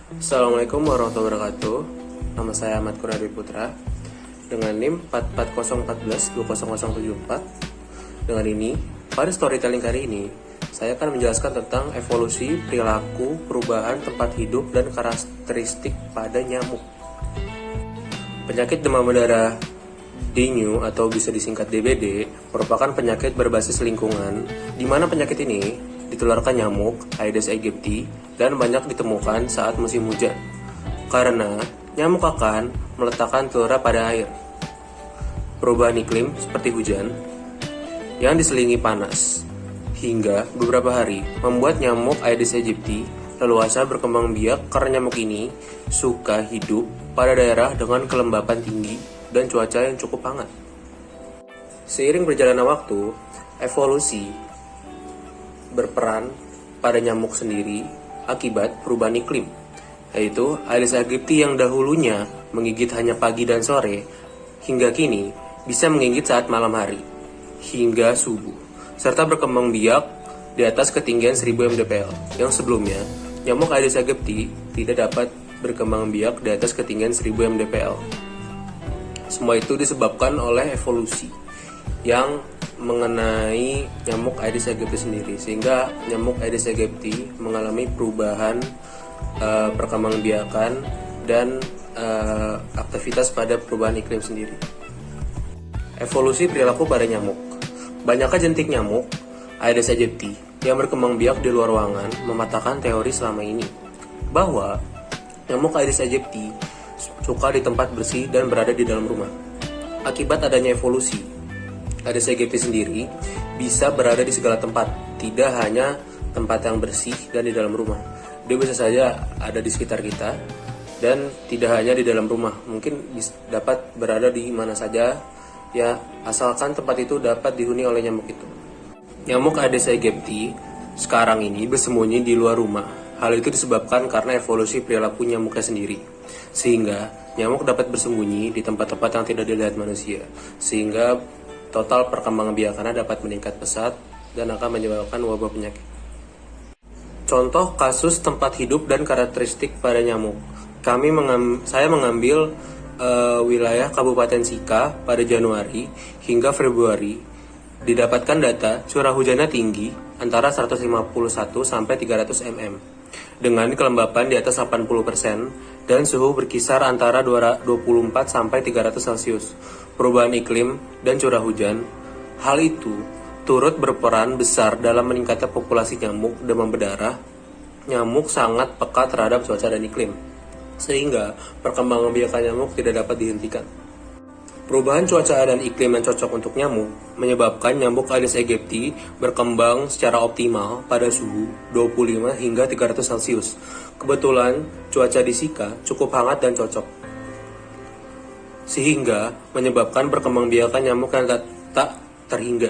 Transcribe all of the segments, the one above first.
Assalamualaikum warahmatullahi wabarakatuh. Nama saya Ahmad Kuradi Putra dengan NIM 44014-20074. Dengan ini, pada storytelling kali ini, saya akan menjelaskan tentang evolusi perilaku, perubahan tempat hidup, dan karakteristik pada nyamuk. Penyakit demam berdarah dengue atau bisa disingkat DBD merupakan penyakit berbasis lingkungan, di mana penyakit ini ditularkan nyamuk Aedes aegypti dan banyak ditemukan saat musim hujan. Karena nyamuk akan meletakkan telurnya pada air. Perubahan iklim seperti hujan yang diselingi panas hingga beberapa hari membuat nyamuk Aedes aegypti leluasa berkembang biak karena nyamuk ini suka hidup pada daerah dengan kelembapan tinggi dan cuaca yang cukup hangat. Seiring berjalannya waktu, evolusi berperan pada nyamuk sendiri akibat perubahan iklim, yaitu Aedes aegypti yang dahulunya menggigit hanya pagi dan sore, hingga kini bisa menggigit saat malam hari, hingga subuh, serta berkembang biak di atas ketinggian 1000 mdpl, yang sebelumnya nyamuk Aedes aegypti tidak dapat berkembang biak di atas ketinggian 1000 mdpl. Semua itu disebabkan oleh evolusi yang mengenai nyamuk Aedes aegypti sendiri, sehingga nyamuk Aedes aegypti mengalami perubahan perkembangbiakan dan aktivitas pada perubahan iklim sendiri. Evolusi perilaku pada nyamuk. Banyaknya jentik nyamuk Aedes aegypti yang berkembang biak di luar ruangan mematahkan teori selama ini bahwa nyamuk Aedes aegypti suka di tempat bersih dan berada di dalam rumah. Akibat adanya evolusi, Aedes aegypti sendiri bisa berada di segala tempat, tidak hanya tempat yang bersih dan di dalam rumah. Dia bisa saja ada di sekitar kita dan tidak hanya di dalam rumah, mungkin dapat berada di mana saja, ya asalkan tempat itu dapat dihuni oleh nyamuk itu. Nyamuk Aedes aegypti sekarang ini bersembunyi di luar rumah. Hal itu disebabkan karena evolusi perilaku nyamuknya sendiri, sehingga nyamuk dapat bersembunyi di tempat-tempat yang tidak dilihat manusia, sehingga total perkembangbiakannya dapat meningkat pesat dan akan menyebabkan wabah penyakit. Contoh kasus tempat hidup dan karakteristik pada nyamuk. Saya mengambil wilayah Kabupaten Sika pada Januari hingga Februari. Didapatkan data curah hujannya tinggi antara 151 sampai 300 mm dengan kelembapan di atas 80% dan suhu berkisar antara 24 sampai 300 Celcius. Perubahan iklim dan curah hujan, hal itu turut berperan besar dalam meningkatnya populasi nyamuk demam berdarah. Nyamuk sangat peka terhadap cuaca dan iklim, sehingga perkembangbiakan nyamuk tidak dapat dihentikan. Perubahan cuaca dan iklim yang cocok untuk nyamuk menyebabkan nyamuk Aedes aegypti berkembang secara optimal pada suhu 25 hingga 300 Celcius. Kebetulan cuaca di Sika cukup hangat dan cocok, sehingga menyebabkan perkembangbiakan nyamuk yang tak terhingga.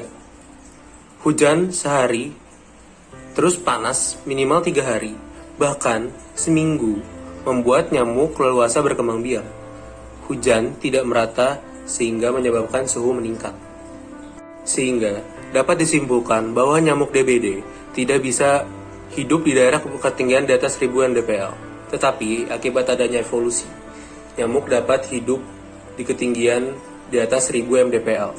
Hujan sehari, terus panas minimal 3 hari, bahkan seminggu, membuat nyamuk leluasa berkembang biak. Hujan tidak merata sehingga menyebabkan suhu meningkat. Sehingga dapat disimpulkan bahwa nyamuk DBD tidak bisa hidup di daerah ketinggian di atas 1000 mdpl. Tetapi akibat adanya evolusi, nyamuk dapat hidup di ketinggian di atas 1000 mdpl.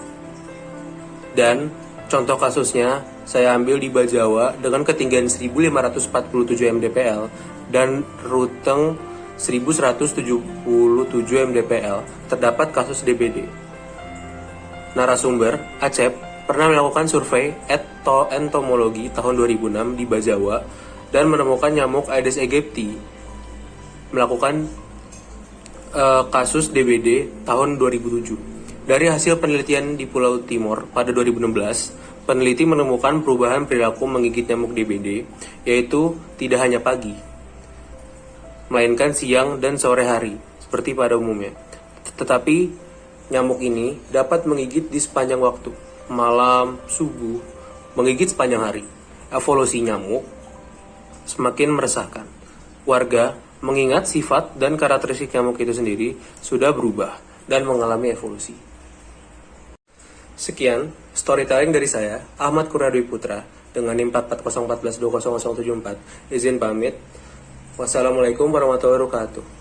Dan contoh kasusnya saya ambil di Bajawa dengan ketinggian 1547 mdpl dan Ruteng 1177 mdpl terdapat kasus DBD. Narasumber, Acep, pernah melakukan survei entomologi tahun 2006 di Bajawa dan menemukan nyamuk Aedes aegypti melakukan kasus DBD tahun 2007. Dari hasil penelitian di Pulau Timor pada 2016, peneliti menemukan perubahan perilaku menggigit nyamuk DBD, yaitu tidak hanya pagi, melainkan siang dan sore hari, seperti pada umumnya. Tetapi nyamuk ini dapat menggigit di sepanjang waktu, malam, subuh, menggigit sepanjang hari. Evolusi nyamuk semakin meresahkan. Warga mengingat sifat dan karakteristik nyamuk itu sendiri sudah berubah dan mengalami evolusi. Sekian storytelling dari saya, Ahmad Kuradi Putra, dengan NIM 44014-20074. Izin pamit. Wassalamualaikum warahmatullahi wabarakatuh.